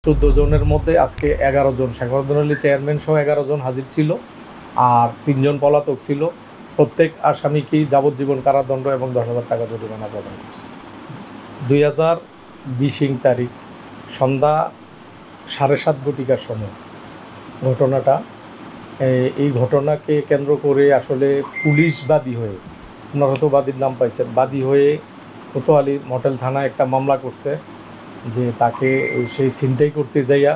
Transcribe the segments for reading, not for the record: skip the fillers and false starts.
14 জনের মধ্যে আজকে 11 জন শেখরুদ্দিন আলী চেয়ারম্যান সহ 11 জন হাজির ছিল আর 3 জন পলাতক ছিল। প্রত্যেক আসামিকেই যাবজ্জীবন কারাদণ্ড এবং 10,000 টাকা জরিমানা প্রদান করছে। 2020 তারিখ সন্ধ্যা 7:30 ঘটিকার সময় ঘটনাটা। এই ঘটনাকে কেন্দ্র করে আসলে পুলিশ বাদী হয়ে, আপনারা হয়তো বাদীর নাম পাইছেন, বাদী হয়ে কোতোয়ালি মডেল থানায় একটা মামলা করছে যে তাকে সেই ছিনতাই করতে যাইয়া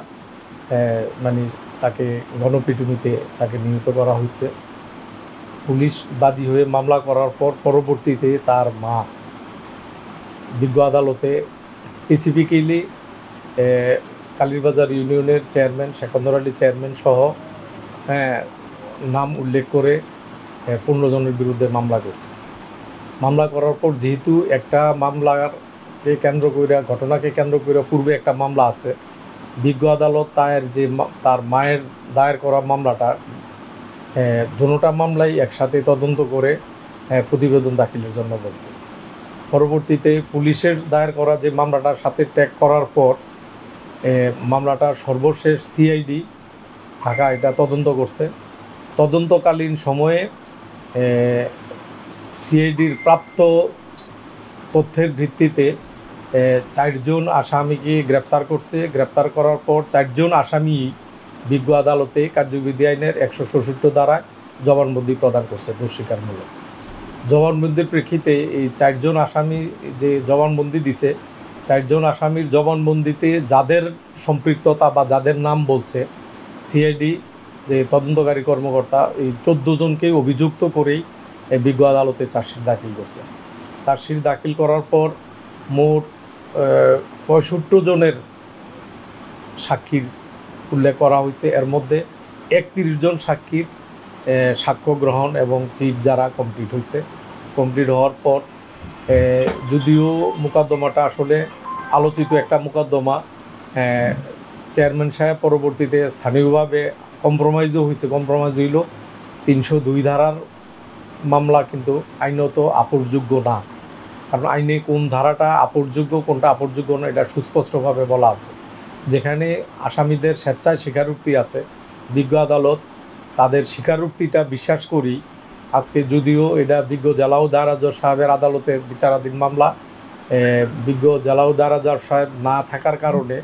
মানে তাকে গণপিটুনিতে তাকে নিহত করা হয়েছে। পুলিশ বাদী হয়ে মামলা করার পর পরবর্তীতে তার মা বিজ্ঞ আদালতে স্পেসিফিক্যালি কালীরবাজার ইউনিয়নের চেয়ারম্যান শেখরুদ্দিন আলী চেয়ারম্যান সহ নাম উল্লেখ করে 15 জনের বিরুদ্ধে মামলা করছে। মামলা করার পর যেহেতু একটা মামলাকে কেন্দ্র করে, ঘটনাকে কেন্দ্র করে পূর্বে একটা মামলা আছে, বিজ্ঞ আদালত তার মায়ের দায়ের করা মামলাটা দুটোটা মামলাই একসাথে তদন্ত করে প্রতিবেদন দাখিলের জন্য বলছে। পরবর্তীতে পুলিশের দায়ের করা যে মামলাটার সাথে ট্যাগ করার পর মামলাটার সর্বশেষ সিআইডি ঢাকা এটা তদন্ত করছে। তদন্তকালীন সময়ে সিআইডির প্রাপ্ত তথ্যের ভিত্তিতে 4 জন আসামিকে গ্রেপ্তার করছে। গ্রেপ্তার করার পর 4 জন আসামি বিজ্ঞ আদালতে কার্যবিধি আইনের 166 ধারায় জবানবন্দি প্রদান করছে দোষস্বীকারমূলক। জবানবন্দির প্রেক্ষিতে এই 4 জন আসামি যে জবানবন্দি দিছে, 4 জন আসামির জবানবন্দিতে যাদের সম্পৃক্ততা বা যাদের নাম বলছে সিআইডি যে তদন্তকারী কর্মকর্তা, এই 14 জনকে অভিযুক্ত করেই বিজ্ঞ আদালতে চার্জশিট দাখিল করছে। চার্জশিট দাখিল করার পর মোট 65 জনের সাক্ষীর উল্লেখ করা হয়েছে। এর মধ্যে 31 জন সাক্ষীর সাক্ষ্য গ্রহণ এবং চিফ যারা কমপ্লিট হয়েছে। কমপ্লিট হওয়ার পর যদিও মোকদ্দমাটা আসলে আলোচিত একটা মোকদ্দমা, চেয়ারম্যান সাহেব পরবর্তীতে স্থানীয়ভাবে কম্প্রোমাইজও হয়েছে। কম্প্রোমাইজ হইল 302 ধারার মামলা কিন্তু আইনত আপরযোগ্য না, কারণ আইনে কোন ধারাটা আপরযোগ্য কোনটা আপরযোগ্য না এটা সুস্পষ্টভাবে বলা আছে। যেখানে আসামিদের স্বেচ্ছায় স্বীকারোক্তি আছে, বিজ্ঞ আদালত তাদের স্বীকারোক্তিটা বিশ্বাস করি। আজকে যদিও এটা বিজ্ঞ জালাউদ দারাজ সাহেবের আদালতে বিচারাধীন মামলা, বিজ্ঞ জালাউদ দারাজ সাহেব না থাকার কারণে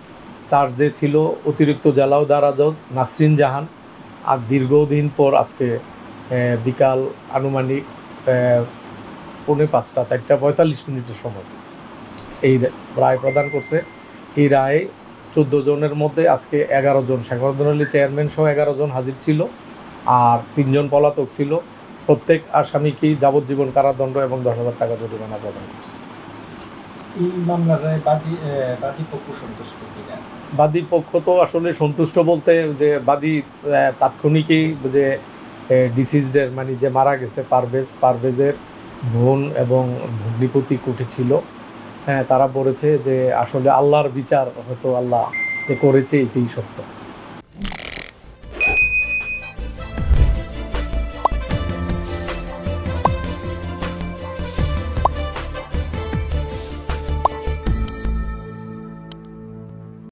চার্জে ছিল অতিরিক্ত জালাউদ দারাজ নাসরিন জাহান। আর দীর্ঘদিন পর আজকে বিকাল আনুমানিক 4:45 4:45 সময় এই রায় প্রদান করছে। এই রায়ে 14 জনের মধ্যে আজকে 11 জন শেখরুদ্দিন আলী চেয়ারম্যান সহ 11 জন হাজির ছিল আর 3 জন পলাতক ছিল। প্রত্যেক আসামিকেই যাবজ্জীবন কারাদণ্ড এবং 10,000 টাকা জরিমানা প্রদান করছে। এই মামলার বাদী পক্ষ সন্তুষ্ট কিনা? বাদী পক্ষ তো আসলে সন্তুষ্ট বলতে যে বাদী তাৎক্ষণিকই যে ডিসিজডের মানে যে মারা গেছে পারভেজের বোন এবং ভগ্নিপতি কুটি ছিল, তারা বলেছে যে আসলে আল্লাহর বিচার হয়তো আল্লাহ যে করেছে এটাই সত্য।